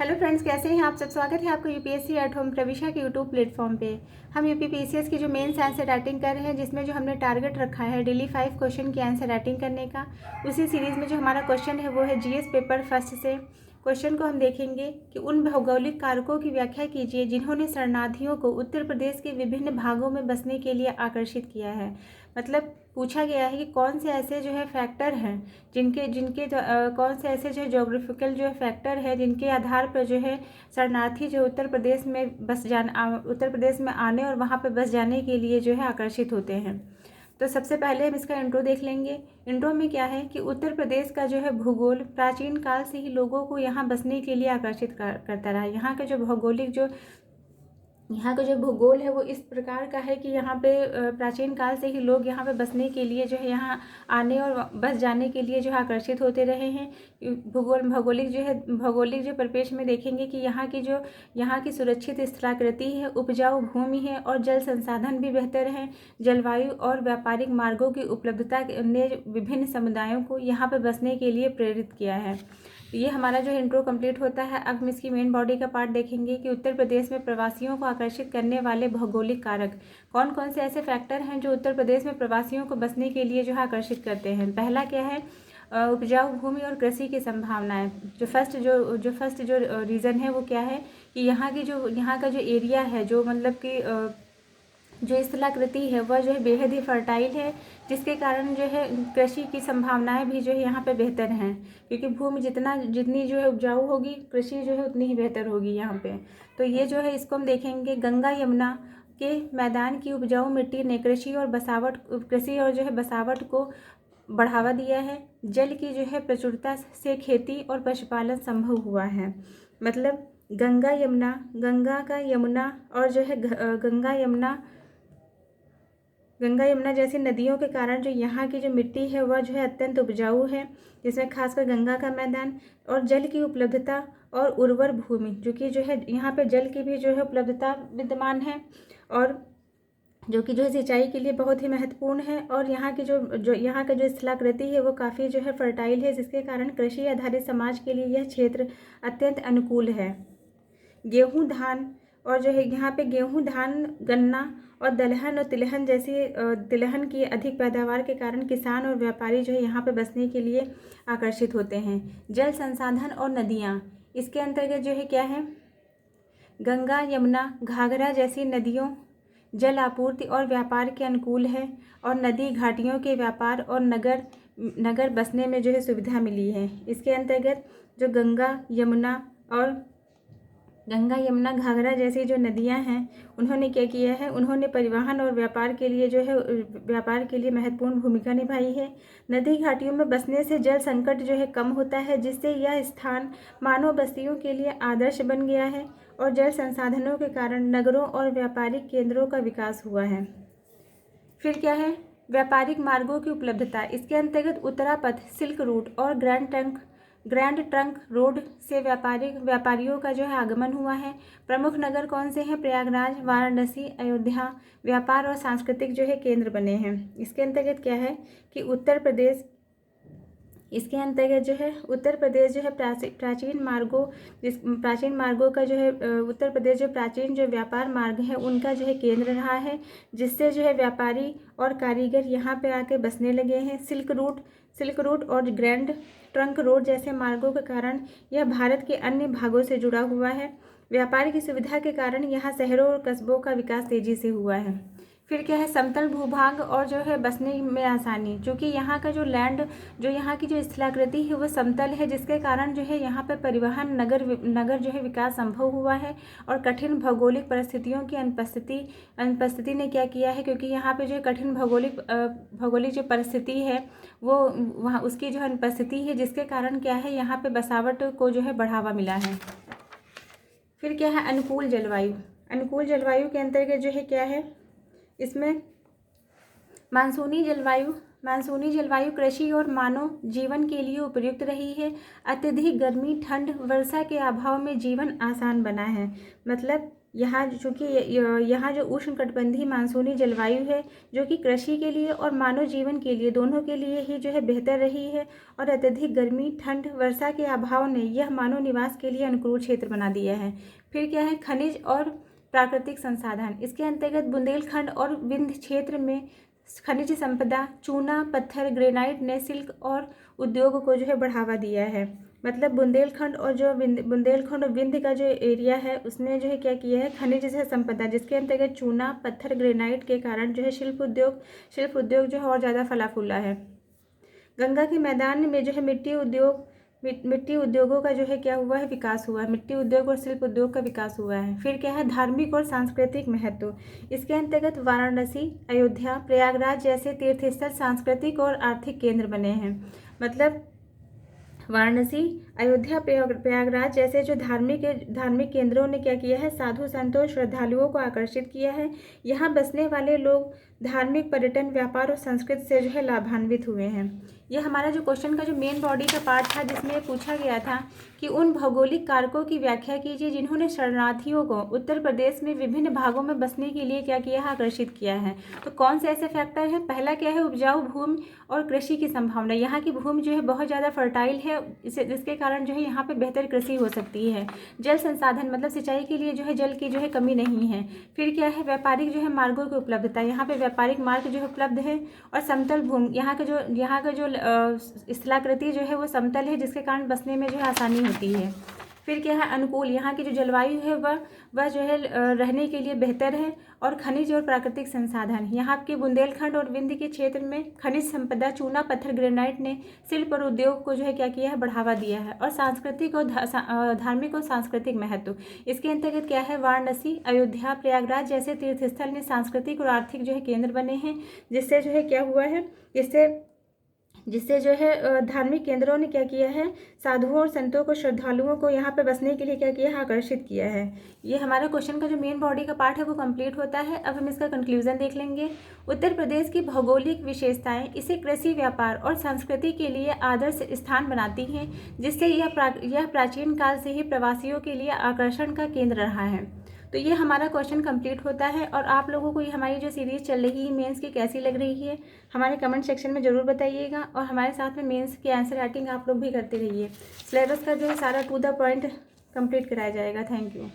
Hello friends, कैसे हैं आप सब। स्वागत है आपको यूपीएससी एट होम प्रविशा के यूट्यूब प्लेटफॉर्म पे। हम यूपीपीसीएस की जो मेन आंसर राइटिंग कर रहे हैं, जिसमें जो हमने टारगेट रखा है डेली 5 क्वेश्चन की आंसर राइटिंग करने का। उसी सीरीज़ में जो हमारा क्वेश्चन है वो है जीएस पेपर फर्स्ट से। क्वेश्चन को हम देखेंगे कि उन भौगोलिक कारकों की व्याख्या कीजिए जिन्होंने शरणार्थियों को उत्तर प्रदेश के विभिन्न भागों में बसने के लिए आकर्षित किया है। मतलब पूछा गया है कि कौन से ऐसे जो है फैक्टर हैं जिनके जिनके कौन से ऐसे जो है जोग्राफिकल जो है फैक्टर है जिनके आधार पर जो है शरणार्थी जो उत्तर प्रदेश में उत्तर प्रदेश में आने और वहाँ पर बस जाने के लिए जो है आकर्षित होते हैं। तो सबसे पहले हम इसका इंट्रो देख लेंगे। इंट्रो में क्या है कि उत्तर प्रदेश का जो है भूगोल प्राचीन काल से ही लोगों को यहाँ बसने के लिए आकर्षित करता रहा। यहाँ का जो भूगोल है वो इस प्रकार का है कि यहाँ पे प्राचीन काल से ही लोग यहाँ पे बसने के लिए जो है यहाँ आने और बस जाने के लिए जो है आकर्षित होते रहे हैं। भौगोलिक जो परिपेक्ष में देखेंगे कि यहाँ की सुरक्षित स्थलाकृति है, उपजाऊ भूमि है और जल संसाधन भी बेहतर हैं। जलवायु और व्यापारिक मार्गों की उपलब्धता ने विभिन्न समुदायों को यहाँ पर बसने के लिए प्रेरित किया है। ये हमारा जो इंट्रो कंप्लीट होता है। अब हम इसकी मेन बॉडी का पार्ट देखेंगे कि उत्तर प्रदेश में प्रवासियों को आकर्षित करने वाले भौगोलिक कारक कौन कौन से ऐसे फैक्टर हैं जो उत्तर प्रदेश में प्रवासियों को बसने के लिए जो है आकर्षित करते हैं। पहला क्या है, उपजाऊ भूमि और कृषि की संभावनाएं। जो फर्स्ट जो रीज़न है वो क्या है कि यहाँ का जो एरिया है, जो मतलब कि जो स्थलाकृति है वह जो है बेहद ही फर्टाइल है, जिसके कारण जो है कृषि की संभावनाएं भी जो है यहाँ पे बेहतर हैं, क्योंकि भूमि जितनी जो है उपजाऊ होगी, कृषि जो है उतनी ही बेहतर होगी यहाँ पे। तो ये जो है इसको हम देखेंगे। गंगा यमुना के मैदान की उपजाऊ मिट्टी ने कृषि और जो है बसावट को बढ़ावा दिया है। जल की जो है प्रचुरता से खेती और पशुपालन संभव हुआ है। मतलब गंगा यमुना और जो है गंगा यमुना जैसी नदियों के कारण जो यहाँ की जो मिट्टी है वह जो है अत्यंत उपजाऊ है, जिसमें खासकर गंगा का मैदान और जल की उपलब्धता और उर्वर भूमि, जो कि जो है यहाँ पे जल की भी जो है उपलब्धता विद्यमान है और जो कि जो है सिंचाई के लिए बहुत ही महत्वपूर्ण है। और यहाँ की यहाँ का जो स्थलाकृति है वो काफ़ी जो है फर्टाइल है, जिसके कारण कृषि आधारित समाज के लिए यह क्षेत्र अत्यंत अनुकूल है। गेहूँ धान और जो है यहाँ पे गेहूँ धान गन्ना और दलहन और तिलहन की अधिक पैदावार के कारण किसान और व्यापारी जो है यहाँ पे बसने के लिए आकर्षित होते हैं। जल संसाधन और नदियाँ, इसके अंतर्गत जो है क्या है, गंगा यमुना घाघरा जैसी नदियों जल आपूर्ति और व्यापार के अनुकूल है और नदी घाटियों के व्यापार और नगर बसने में जो है सुविधा मिली है। इसके अंतर्गत जो गंगा यमुना घाघरा जैसी जो नदियां हैं, उन्होंने क्या किया है, उन्होंने परिवहन और व्यापार के लिए महत्वपूर्ण भूमिका निभाई है। नदी घाटियों में बसने से जल संकट जो है कम होता है, जिससे यह स्थान मानव बस्तियों के लिए आदर्श बन गया है और जल संसाधनों के कारण नगरों और व्यापारिक केंद्रों का विकास हुआ है। फिर क्या है, व्यापारिक मार्गों की उपलब्धता। इसके अंतर्गत उत्तरापथ, सिल्क रूट और ग्रैंड ट्रंक रोड से व्यापारियों का जो है आगमन हुआ है। प्रमुख नगर कौन से हैं, प्रयागराज, वाराणसी, अयोध्या व्यापार और सांस्कृतिक जो है केंद्र बने हैं। इसके अंतर्गत क्या है कि उत्तर प्रदेश जो है प्राचीन मार्गों का जो है उत्तर प्रदेश जो प्राचीन जो व्यापार मार्ग है उनका जो है केंद्र रहा है, जिससे जो है व्यापारी और कारीगर यहाँ पे आके बसने लगे हैं। सिल्क रूट और ग्रैंड ट्रंक रोड जैसे मार्गों के कारण यह भारत के अन्य भागों से जुड़ा हुआ है। व्यापार की सुविधा के कारण यहाँ शहरों और कस्बों का विकास तेजी से हुआ है। फिर क्या है, समतल भूभाग और जो है बसने में आसानी, क्योंकि यहाँ का जो यहाँ की जो स्थलाकृति है वो समतल है, जिसके कारण जो है यहाँ पर परिवहन नगर जो है विकास संभव हुआ है। और कठिन भौगोलिक परिस्थितियों की अनुपस्थिति ने क्या किया है, क्योंकि यहाँ पे जो कठिन भौगोलिक जो परिस्थिति है वो वहाँ उसकी जो अनुपस्थिति है, जिसके कारण क्या है यहाँ पे बसावट को जो है बढ़ावा मिला है। फिर क्या है, अनुकूल जलवायु के अंतर्गत जो है क्या है, इसमें मानसूनी जलवायु कृषि और मानव जीवन के लिए उपयुक्त रही है। अत्यधिक गर्मी, ठंड, वर्षा के अभाव में जीवन आसान बना है। मतलब यहाँ चूँकि यहाँ जो उष्णकटिबंधीय मानसूनी जलवायु है जो कि कृषि के लिए और मानव जीवन के लिए दोनों के लिए ही जो है बेहतर रही है, और अत्यधिक गर्मी, ठंड, वर्षा के अभाव ने यह मानव निवास के लिए अनुकूल क्षेत्र बना दिया है। फिर क्या है, खनिज और प्राकृतिक संसाधन। इसके अंतर्गत बुंदेलखंड और विंध्य क्षेत्र में खनिज संपदा, चूना, पत्थर, ग्रेनाइट ने सिल्क और उद्योग को जो है बढ़ावा दिया है। मतलब बुंदेलखंड और विंध्य का जो एरिया है उसने जो है क्या किया है, खनिज से संपदा जिसके अंतर्गत चूना, पत्थर, ग्रेनाइट के कारण जो है शिल्प उद्योग जो है और ज़्यादा फला फूला है। गंगा के मैदान में जो है मिट्टी उद्योगों का जो है क्या हुआ है, विकास हुआ है। मिट्टी उद्योग और शिल्प उद्योग का विकास हुआ है। फिर क्या है, धार्मिक और सांस्कृतिक महत्व। इसके अंतर्गत वाराणसी, अयोध्या, प्रयागराज जैसे तीर्थस्थल सांस्कृतिक और आर्थिक केंद्र बने हैं। मतलब वाराणसी, अयोध्या, प्रयागराज जैसे जो धार्मिक केंद्रों ने क्या किया है, साधु संतों, श्रद्धालुओं को आकर्षित किया है। यहाँ बसने वाले लोग धार्मिक, पर्यटन, व्यापार और संस्कृति से जो है लाभान्वित हुए हैं। यह हमारा जो क्वेश्चन का जो मेन बॉडी का पार्ट था जिसमें पूछा गया था कि उन भौगोलिक कारकों की व्याख्या कीजिए जिन्होंने शरणार्थियों को उत्तर प्रदेश में विभिन्न भागों में बसने के लिए क्या किया है, आकर्षित किया है। तो कौन से ऐसे फैक्टर हैं? पहला क्या है, उपजाऊ भूमि और कृषि की संभावना। यहाँ की भूमि जो है बहुत ज़्यादा फर्टाइल है, जिसके कारण जो है यहाँ पे बेहतर कृषि हो सकती है। जल संसाधन, मतलब सिंचाई के लिए जो है जल की जो है कमी नहीं है। फिर क्या है, व्यापारिक जो है मार्गों की उपलब्धता। यहाँ पे व्यापारिक मार्ग जो है उपलब्ध है। और समतल भूमि, यहाँ का जो स्थलाकृति जो है वो समतल है जिसके कारण बसने में जो है आसानी होती है। फिर क्या है, अनुकूल। यहाँ की जो जलवायु है वह जो है रहने के लिए बेहतर है। और खनिज और प्राकृतिक संसाधन, यहाँ के बुंदेलखंड और विंध्य के क्षेत्र में खनिज संपदा, चूना, पत्थर, ग्रेनाइट ने शिल्प और उद्योग को जो है क्या किया है, बढ़ावा दिया है। और सांस्कृतिक और धार्मिक और सांस्कृतिक महत्व। इसके अंतर्गत क्या है, वाराणसी, अयोध्या, प्रयागराज जैसे तीर्थस्थल ने सांस्कृतिक और आर्थिक जो है केंद्र बने हैं, जिससे जो है क्या हुआ है, जिससे जो है धार्मिक केंद्रों ने क्या किया है, साधुओं और संतों को, श्रद्धालुओं को यहाँ पे बसने के लिए क्या किया है, आकर्षित किया है। ये हमारा क्वेश्चन का जो मेन बॉडी का पार्ट है वो कंप्लीट होता है। अब हम इसका कंक्लूजन देख लेंगे। उत्तर प्रदेश की भौगोलिक विशेषताएं इसे कृषि, व्यापार और संस्कृति के लिए आदर्श स्थान बनाती हैं, जिससे यह प्राचीन काल से ही प्रवासियों के लिए आकर्षण का केंद्र रहा है। तो ये हमारा क्वेश्चन कंप्लीट होता है। और आप लोगों को ये हमारी जो सीरीज़ चल रही है मेंस की कैसी लग रही है हमारे कमेंट सेक्शन में ज़रूर बताइएगा। और हमारे साथ में मेंस की आंसर राइटिंग आप लोग भी करते रहिए। सिलेबस का जो है सारा टू द पॉइंट कंप्लीट कराया जाएगा। Thank you.